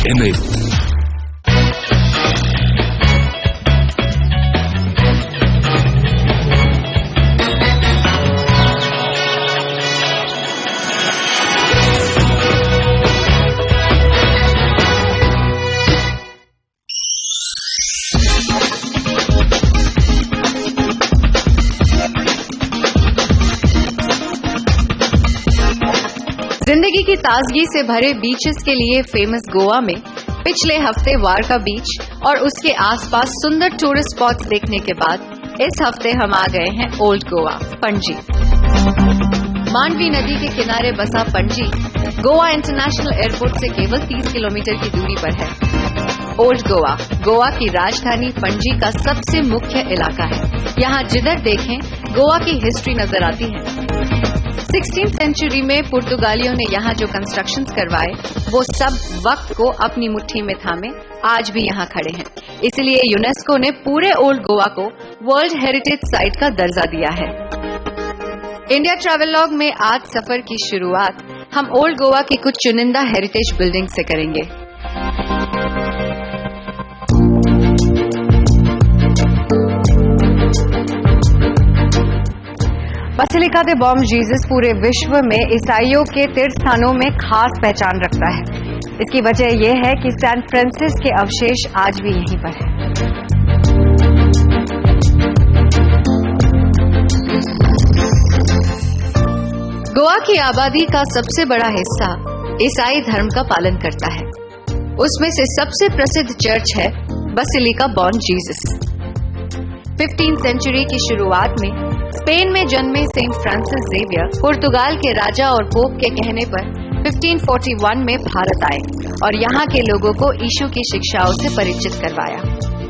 हिमेल। जिंदगी की ताजगी से भरे बीचेस के लिए फेमस गोवा में पिछले हफ्ते वारका बीच और उसके आसपास सुंदर टूरिस्ट स्पॉट्स देखने के बाद इस हफ्ते हम आ गए हैं ओल्ड गोवा पणजी। मांडवी नदी के किनारे बसा पणजी गोवा इंटरनेशनल एयरपोर्ट से केवल 30 किलोमीटर की दूरी पर है। ओल्ड गोवा गोवा की राजधानी पणजी का सबसे मुख्य इलाका है। यहाँ जिधर देखें गोवा की हिस्ट्री नजर आती है। 16th सेंचुरी में पुर्तगालियों ने यहाँ जो कंस्ट्रक्शंस करवाए वो सब वक्त को अपनी मुट्ठी में थामे आज भी यहाँ खड़े हैं। इसलिए यूनेस्को ने पूरे ओल्ड गोवा को वर्ल्ड हेरिटेज साइट का दर्जा दिया है। इंडिया ट्रैवलॉग में आज सफर की शुरुआत हम ओल्ड गोवा की कुछ चुनिंदा हेरिटेज बिल्डिंग से करेंगे। बसिलिका दे बॉम जीसस पूरे विश्व में ईसाइयों के तीर्थ स्थानों में खास पहचान रखता है। इसकी वजह यह है कि सैन फ्रांसिस के अवशेष आज भी यहीं पर हैं। गोवा की आबादी का सबसे बड़ा हिस्सा ईसाई धर्म का पालन करता है। उसमें से सबसे प्रसिद्ध चर्च है basilica Bom Jesus. 15th century की शुरुआत में स्पेन में जन्मे सेंट फ्रांसिस जेवियर पुर्तगाल के राजा और पोप के कहने पर 1541 में भारत आए और यहाँ के लोगों को यीशु की शिक्षाओं से परिचित करवाया।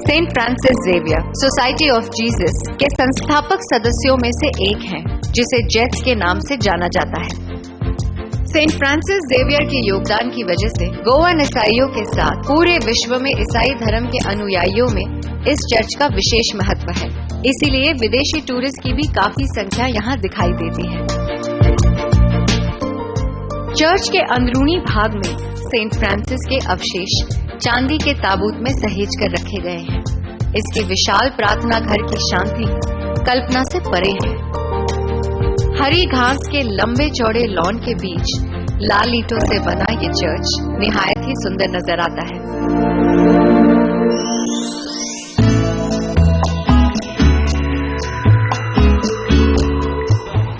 Saint Francis Xavier Society of Jesus के संस्थापक सदस्यों में से एक हैं, जिसे जेट्स के नाम से जाना जाता है। सेंट फ्रांसिस जेवियर के योगदान की वजह से गोवन ईसाइयों के साथ पूरे विश्व में ईसाई धर्म के अनुयायियों में इस चर्च का विशेष महत्व है। इसीलिए विदेशी टूरिस्ट की भी काफी संख्या यहाँ दिखाई देती है। चर्च के अंदरूनी भाग में सेंट फ्रांसिस के अवशेष चांदी के ताबूत में सहेज कर रखे गए हैं। इसके विशाल प्रार्थना घर की शांति कल्पना से परे है। हरी घास के लंबे चौड़े लॉन के बीच लाल ईंटों से बना ये चर्च निहायत ही सुंदर नजर आता है।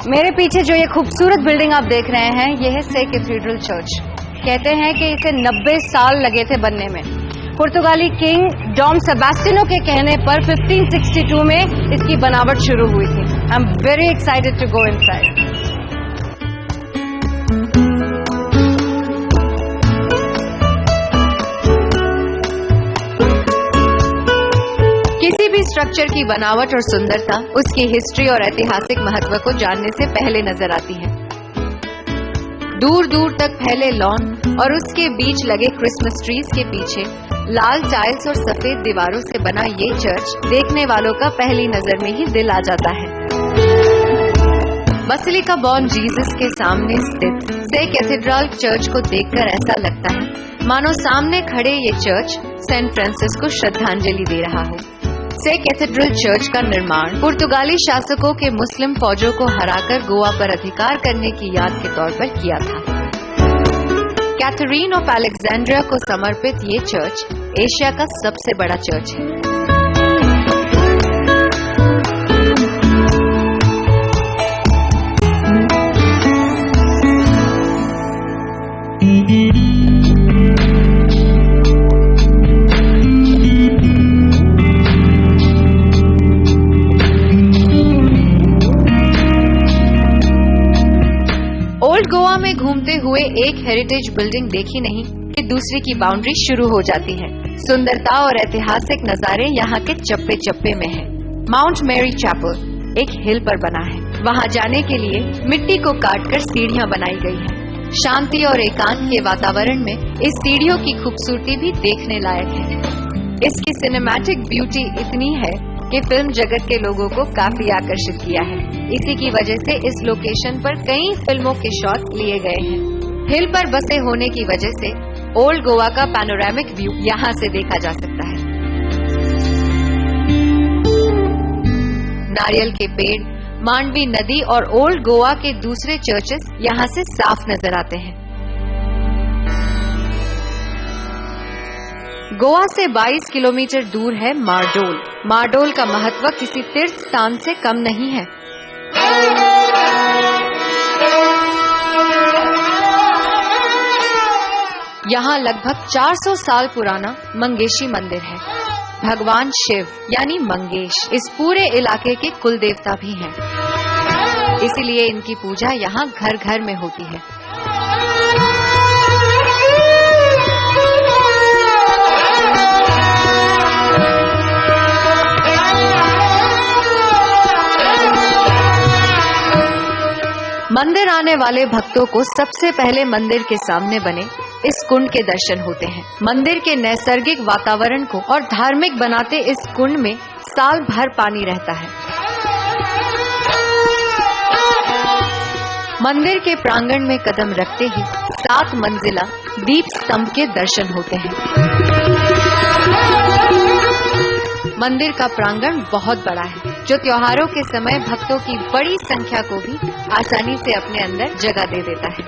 मेरे पीछे जो ये खूबसूरत बिल्डिंग आप देख रहे हैं, ये है से कैथेड्रल चर्च। कहते हैं कि इसे 90 साल लगे थे बनने में। पुर्तगाली किंग डॉम सेबास्टिनो के कहने पर 1562 में इसकी बनावट शुरू हुई थी। I am very excited to go inside. किसी भी स्ट्रक्चर की बनावट और सुंदरता उसकी हिस्ट्री और ऐतिहासिक महत्व को जानने से पहले नजर आती है। दूर दूर तक फैले लॉन और उसके बीच लगे क्रिसमस ट्रीज के पीछे लाल टाइल्स और सफेद दीवारों से बना ये चर्च देखने वालों का पहली नजर में ही दिल आ जाता है। बसिलिका बॉम जीसस के सामने स्थित से कैथेड्रल चर्च को देखकर ऐसा लगता है मानो सामने खड़े ये चर्च सेंट फ्रांसिस को श्रद्धांजलि दे रहा हो। से कैथेड्रल चर्च का निर्माण पुर्तगाली शासकों के मुस्लिम फौजों को हराकर गोवा पर अधिकार करने की याद के तौर पर किया था। कैथरीन ऑफ अलेक्जेंड्रिया को समर्पित ये चर्च एशिया का सबसे बड़ा चर्च है। ओल्ड गोवा में घूमते हुए एक हेरिटेज बिल्डिंग देखी नहीं कि दूसरी की बाउंड्री शुरू हो जाती है। सुंदरता और ऐतिहासिक नजारे यहाँ के चप्पे चप्पे में है। माउंट मैरी चैपल एक हिल पर बना है। वहाँ जाने के लिए मिट्टी को काटकर सीढ़ियाँ बनाई गई है। शांति और एकांत के वातावरण में इस सीढ़ियों की खूबसूरती भी देखने लायक है। इसकी सिनेमैटिक ब्यूटी इतनी है कि फिल्म जगत के लोगों को काफी आकर्षित किया है। इसी की वजह से इस लोकेशन पर कई फिल्मों के शॉट लिए गए हैं। हिल पर बसे होने की वजह से ओल्ड गोवा का पैनोरामिक व्यू यहाँ से देखा जा सकता है। नारियल के पेड़, मांडवी नदी और ओल्ड गोवा के दूसरे चर्चेस यहाँ से साफ नजर आते हैं। गोवा से 22 किलोमीटर दूर है मार्डोल। मार्डोल का महत्व किसी तीर्थ स्थान से कम नहीं है। यहाँ लगभग 400 साल पुराना मंगेशी मंदिर है। भगवान शिव यानी मंगेश इस पूरे इलाके के कुल देवता भी हैं। इसीलिए इनकी पूजा यहाँ घर घर में होती है। मंदिर आने वाले भक्तों को सबसे पहले मंदिर के सामने बने इस कुंड के दर्शन होते हैं। मंदिर के नैसर्गिक वातावरण को और धार्मिक बनाते इस कुंड में साल भर पानी रहता है। मंदिर के प्रांगण में कदम रखते ही 7 मंजिला दीप स्तंभ के दर्शन होते हैं। मंदिर का प्रांगण बहुत बड़ा है, जो त्योहारों के समय भक्तों की बड़ी संख्या को भी आसानी से अपने अंदर जगह दे देता है।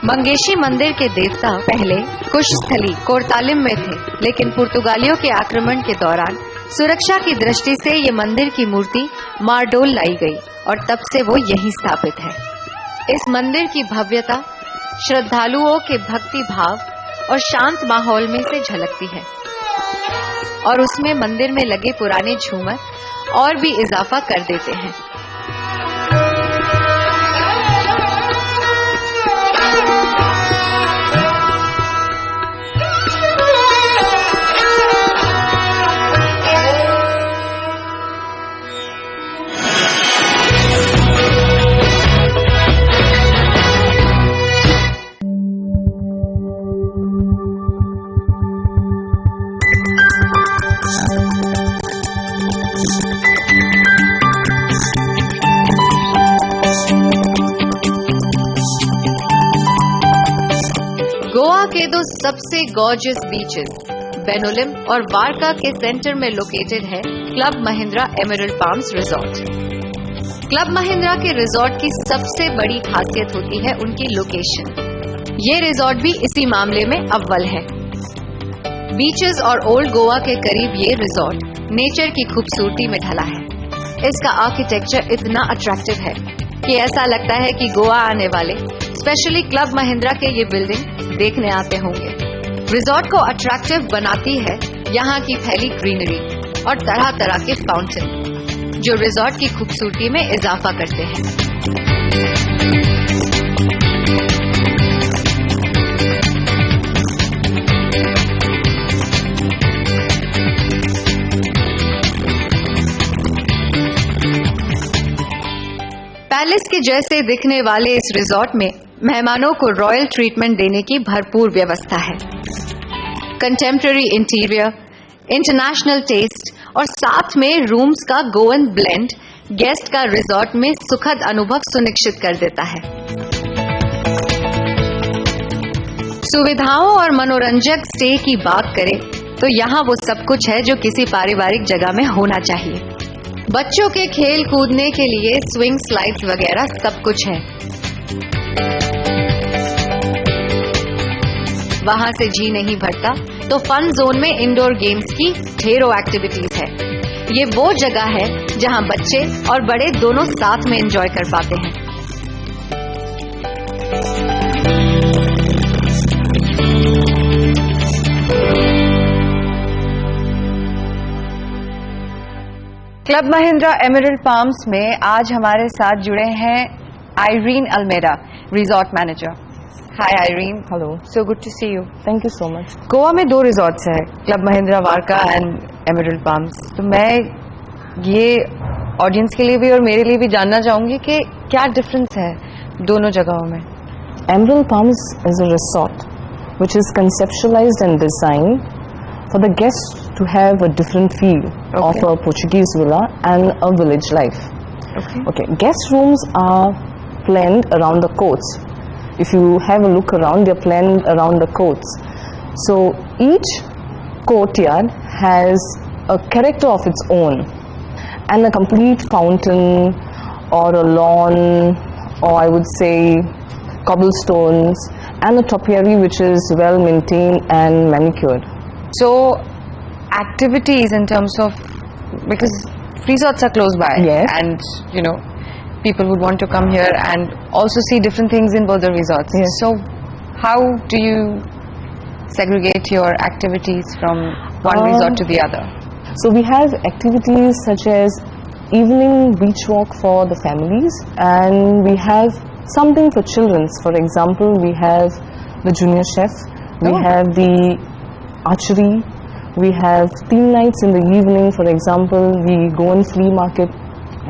मंगेशी मंदिर के देवता पहले कुशस्थली कोरतालिम में थे, लेकिन पुर्तगालियों के आक्रमण के दौरान सुरक्षा की दृष्टि से ये मंदिर की मूर्ति मार्डोल लाई गई और तब से वो यहीं स्थापित है। इस मंदिर की भव्यता श्रद्धालुओं के भक्ति भाव और शांत माहौल में से झलकती है और उसमें मंदिर में लगे पुराने झूमर और भी इजाफा कर देते हैं। गोवा के 2 सबसे गॉर्जियस बीचेस बेनोलिम और वारका के सेंटर में लोकेटेड है club Mahindra emerald palms resort. Club Mahindra के रिजॉर्ट की सबसे बड़ी खासियत होती है उनकी लोकेशन। ये रिजॉर्ट भी इसी मामले में अव्वल है। बीचेस और ओल्ड गोवा के करीब ये रिजॉर्ट नेचर की खूबसूरती में ढला है। इसका आर्किटेक्चर इतना अट्रैक्टिव है कि ऐसा लगता है कि गोवा आने वाले स्पेशली क्लब महिंद्रा के ये बिल्डिंग देखने आते होंगे। रिजॉर्ट को अट्रैक्टिव बनाती है यहाँ की फैली ग्रीनरी और तरह तरह के फाउंटेन, जो रिजॉर्ट की खूबसूरती में इजाफा करते हैं। पैलेस के जैसे दिखने वाले इस रिजॉर्ट में मेहमानों को रॉयल ट्रीटमेंट देने की भरपूर व्यवस्था है। कंटेम्पररी इंटीरियर, इंटरनेशनल टेस्ट और साथ में रूम्स का गोवन ब्लेंड गेस्ट का रिजॉर्ट में सुखद अनुभव सुनिश्चित कर देता है। सुविधाओं और मनोरंजक स्टे की बात करें तो यहाँ वो सब कुछ है जो किसी पारिवारिक जगह में होना चाहिए। बच्चों के खेल कूदने के लिए स्विंग स्लाइड्स वगैरह सब कुछ है। वहां से जी नहीं भरता तो फन जोन में इंडोर गेम्स की ढेरों एक्टिविटीज है। ये वो जगह है जहां बच्चे और बड़े दोनों साथ में एंजॉय कर पाते हैं। क्लब महिंद्रा एमरल्ड पाम्स में आज हमारे साथ जुड़े हैं Irene Almeida, resort manager. Hi Irene. Hello. So good to see you. Thank you so much. Goa में 2 रिजॉर्ट्स हैं, club Mahindra Varca and emerald palms. तो मैं ये ऑडियंस के लिए भी और मेरे लिए भी जानना चाहूंगी कि क्या डिफरेंस है दोनों जगहों में। Emerald Palms is a resort which is conceptualized and designed for the guests to have a different feel of a Portuguese villa and a village life. Okay. Guest rooms are planned around the courts. If you have a look around, they're planned around the courts. So each courtyard has a character of its own, and a complete fountain or a lawn, or I would say cobblestones, and a topiary which is well maintained and manicured. So, activities in terms of, because resorts are close by, Yes. and you know, people would want to come here and also see different things in both the resorts. Yes. So, how do you segregate your activities from one resort to the other? So we have activities such as evening beach walk for the families, and we have something for children. For example, we have the junior chef, we Oh. have the archery, we have theme nights in the evening. For example, we go on flea market.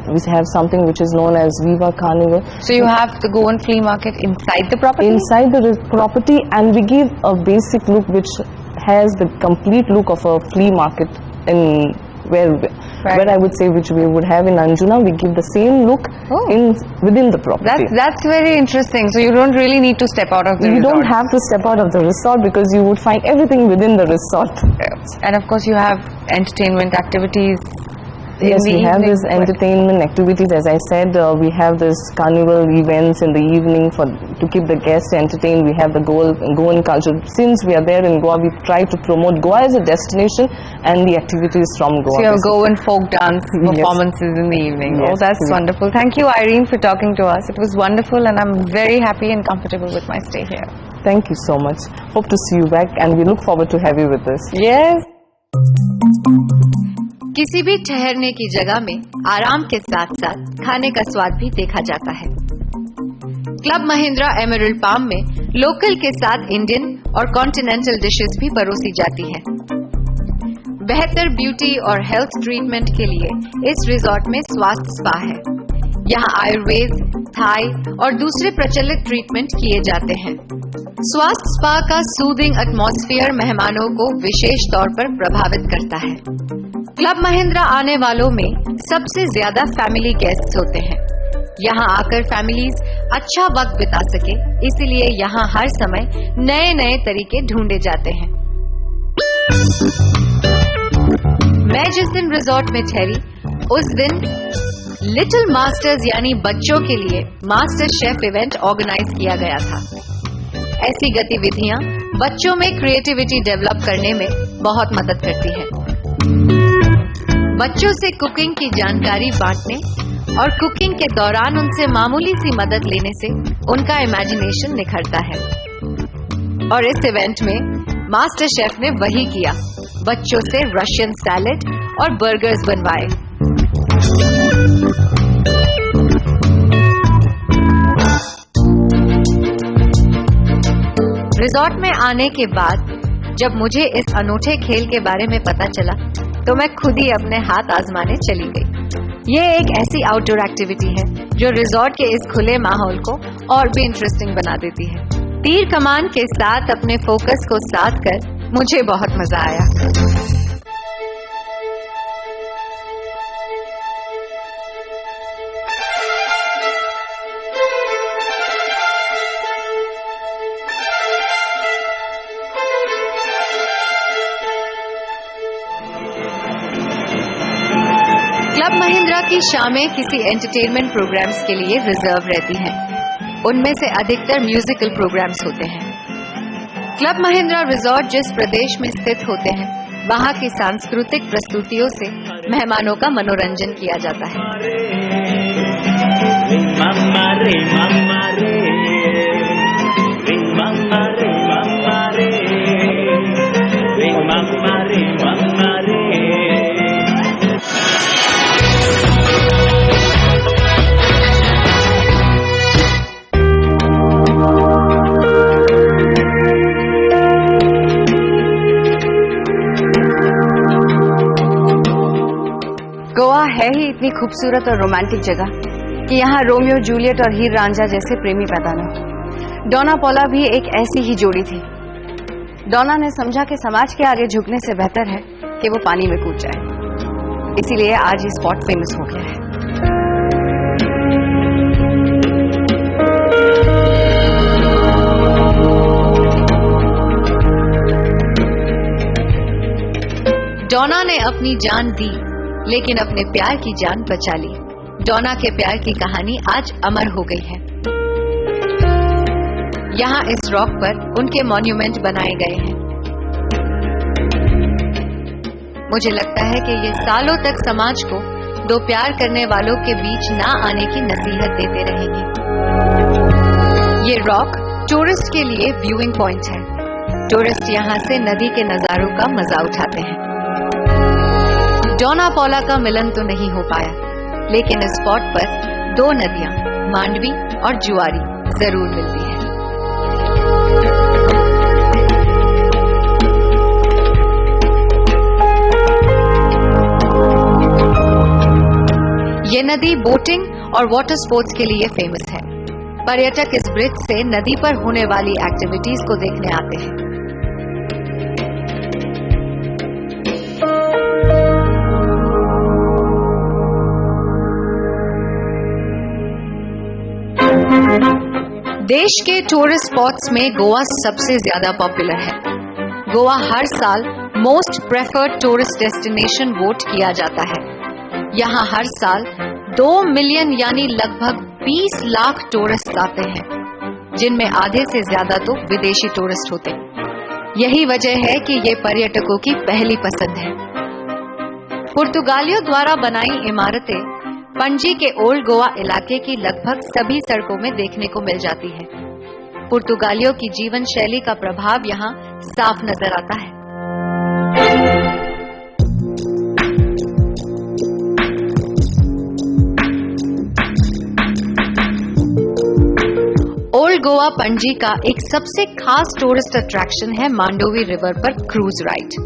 We have something which is known as Viva Carnival. So, you have the Goan flea market inside the property? Inside the property, and we give a basic look which has the complete look of a flea market in where I would say which we would have in Anjuna. We give the same look Oh. within the property. That's very interesting. So, you don't really need to step out of the You resort. don't have to step out of the resort because you would find everything within the resort. And of course, you have entertainment activities. Yes, in the we have evening. this entertainment activities. As I said, we have this carnival events in the evening to keep the guests entertained. We have the Goan culture. Since we are there in Goa, we try to promote Goa as a destination and the activities from Goa. So you have Goan folk dance Yes. performances in the evening. Yes, Oh, that's we- wonderful. Thank you, Irene, for talking to us. It was wonderful, and I'm very happy and comfortable with my stay here. Thank you so much. Hope to see you back, and we look forward to have you with us. Yes. किसी भी ठहरने की जगह में आराम के साथ साथ खाने का स्वाद भी देखा जाता है। क्लब महिंद्रा एमरल्ड पाम में लोकल के साथ इंडियन और कॉन्टिनेंटल डिशेस भी परोसी जाती है। बेहतर ब्यूटी और हेल्थ ट्रीटमेंट के लिए इस रिजॉर्ट में स्वास्थ्य स्पा है। यहाँ आयुर्वेद, थाई और दूसरे प्रचलित ट्रीटमेंट किए जाते हैं। स्वास्थ्य स्पा का सूदिंग एटमॉस्फेयर मेहमानों को विशेष तौर पर प्रभावित करता है। क्लब महिंद्रा आने वालों में सबसे ज्यादा फैमिली गेस्ट्स होते हैं। यहाँ आकर फैमिलीज अच्छा वक्त बिता सके, इसीलिए यहाँ हर समय नए नए तरीके ढूंढे जाते हैं। मैं जिस दिन रिजॉर्ट में ठहरी, उस दिन लिटिल मास्टर्स यानी बच्चों के लिए मास्टर शेफ इवेंट ऑर्गेनाइज किया गया था। ऐसी गतिविधियां बच्चों में क्रिएटिविटी डेवलप करने में बहुत मदद करती है। बच्चों से कुकिंग की जानकारी बांटने और कुकिंग के दौरान उनसे मामूली सी मदद लेने से उनका इमेजिनेशन निखरता है। और इस इवेंट में मास्टर शेफ ने वही किया, बच्चों से रशियन सैलेड और बर्गर्स बनवाए। रिजॉर्ट में आने के बाद जब मुझे इस अनूठे खेल के बारे में पता चला, तो मैं खुद ही अपने हाथ आजमाने चली गई। ये एक ऐसी आउटडोर एक्टिविटी है जो रिजॉर्ट के इस खुले माहौल को और भी इंटरेस्टिंग बना देती है। तीर कमान के साथ अपने फोकस को साध कर मुझे बहुत मजा आया। क्लब महिंद्रा की शामें किसी एंटरटेनमेंट प्रोग्राम्स के लिए रिजर्व रहती हैं। उनमें से अधिकतर म्यूजिकल प्रोग्राम्स होते हैं। क्लब महिंद्रा रिजॉर्ट जिस प्रदेश में स्थित होते हैं, वहां की सांस्कृतिक प्रस्तुतियों से मेहमानों का मनोरंजन किया जाता है। Mamma re, mamma re, ring mamma re, mamma re, ring mamma re, mamma re. Goa है ही इतनी खूबसूरत और रोमांटिक जगह कि यहाँ रोमियो जूलियट और हीर रांझा जैसे प्रेमी पैदा न हो। डोना पौला भी एक ऐसी ही जोड़ी थी। डोना ने समझा कि समाज के आगे झुकने से बेहतर है कि वो पानी में कूद जाए, इसीलिए आज ये स्पॉट फेमस हो गया है। ने अपनी जान दी लेकिन अपने प्यार की जान बचा ली। डोना के प्यार की कहानी आज अमर हो गई है। यहाँ इस रॉक पर उनके मॉन्यूमेंट बनाए गए हैं। मुझे लगता है कि ये सालों तक समाज को दो प्यार करने वालों के बीच ना आने की नसीहत देते रहेंगे। ये रॉक टूरिस्ट के लिए व्यूइंग पॉइंट है। टूरिस्ट यहाँ से नदी के नजारों का मजा उठाते हैं। डोना पौला का मिलन तो नहीं हो पाया, लेकिन इस स्पॉट पर दो नदियां मांडवी और जुआरी जरूर मिलती है। ये नदी बोटिंग और वाटर स्पोर्ट्स के लिए फेमस है। पर्यटक इस ब्रिज से नदी पर होने वाली एक्टिविटीज को देखने आते हैं। देश के टूरिस्ट स्पॉट्स में गोवा सबसे ज्यादा पॉपुलर है। गोवा हर साल most preferred tourist destination vote किया जाता है। यहाँ हर साल 2 मिलियन यानी लगभग 20 लाख टूरिस्ट आते हैं, जिनमें आधे से ज्यादा तो विदेशी टूरिस्ट होते हैं। यही वजह है कि ये पर्यटकों की पहली पसंद है। पुर्तगालियों द्वारा बनाई इमारतें पणजी के ओल्ड गोवा इलाके की लगभग सभी सड़कों में देखने को मिल जाती है। पुर्तगालियों की जीवन शैली का प्रभाव यहाँ साफ नजर आता है। ओल्ड गोवा पणजी का एक सबसे खास टूरिस्ट अट्रैक्शन है मांडोवी रिवर पर क्रूज राइड।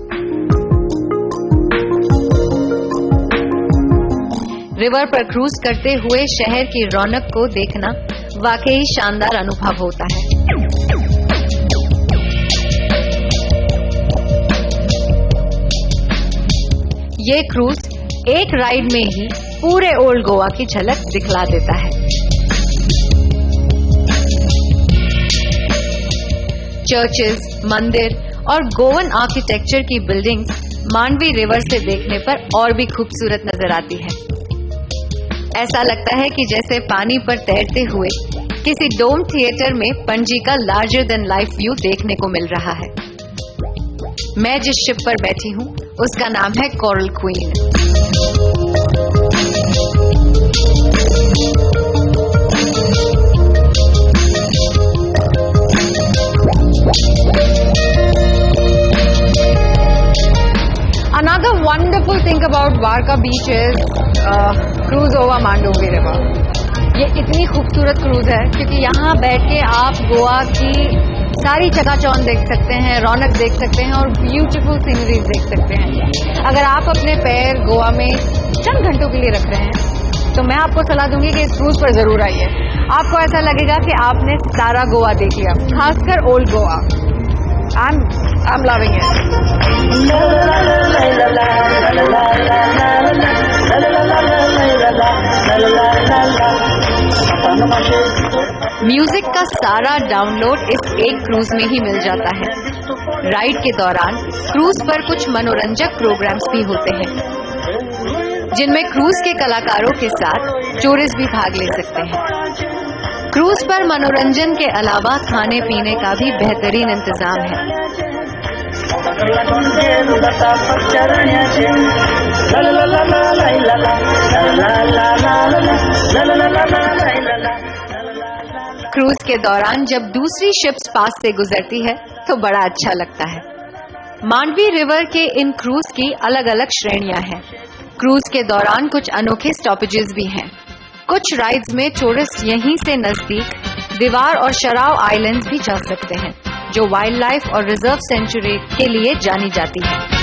रिवर पर क्रूज करते हुए शहर की रौनक को देखना वाकई शानदार अनुभव होता है। ये क्रूज एक राइड में ही पूरे ओल्ड गोवा की झलक दिखला देता है। चर्चेस, मंदिर और गोवन आर्किटेक्चर की बिल्डिंग्स मांडवी रिवर से देखने पर और भी खूबसूरत नजर आती है। ऐसा लगता है कि जैसे पानी पर तैरते हुए किसी डोम थिएटर में पणजी का लार्जर देन लाइफ व्यू देखने को मिल रहा है। मैं जिस शिप पर बैठी हूँ उसका नाम है coral queen. Another wonderful thing about Varka beach is cruise over Mandovi river. ये इतनी खूबसूरत क्रूज है क्योंकि यहाँ बैठ के आप गोवा की सारी चकाचौंध देख सकते हैं, रौनक देख सकते हैं और ब्यूटीफुल सीनरीज देख सकते हैं। अगर आप अपने पैर गोवा में चंद घंटों के लिए रख रहे हैं तो मैं आपको सलाह दूंगी कि इस क्रूज पर जरूर आइए। आपको ऐसा लगेगा कि आपने सारा गोवा देख लिया, खासकर old Goa. I'm loving it. Music का सारा डाउनलोड इस एक क्रूज में ही मिल जाता है। राइड के दौरान क्रूज पर कुछ मनोरंजक प्रोग्राम्स भी होते हैं, जिनमें क्रूज के कलाकारों के साथ टूरिस्ट भी भाग ले सकते हैं। क्रूज पर मनोरंजन के अलावा खाने पीने का भी बेहतरीन इंतजाम है। क्रूज के दौरान जब दूसरी शिप्स पास से गुजरती है तो बड़ा अच्छा लगता है। मांडवी रिवर के इन क्रूज की अलग अलग श्रेणियां हैं। क्रूज के दौरान कुछ अनोखे स्टॉपेजेस भी हैं। कुछ राइड्स में टूरिस्ट यहीं से नजदीक दीवार और शराव आइलैंड्स भी जा सकते हैं, जो वाइल्ड लाइफ और रिजर्व सेंचुरी के लिए जानी जाती है।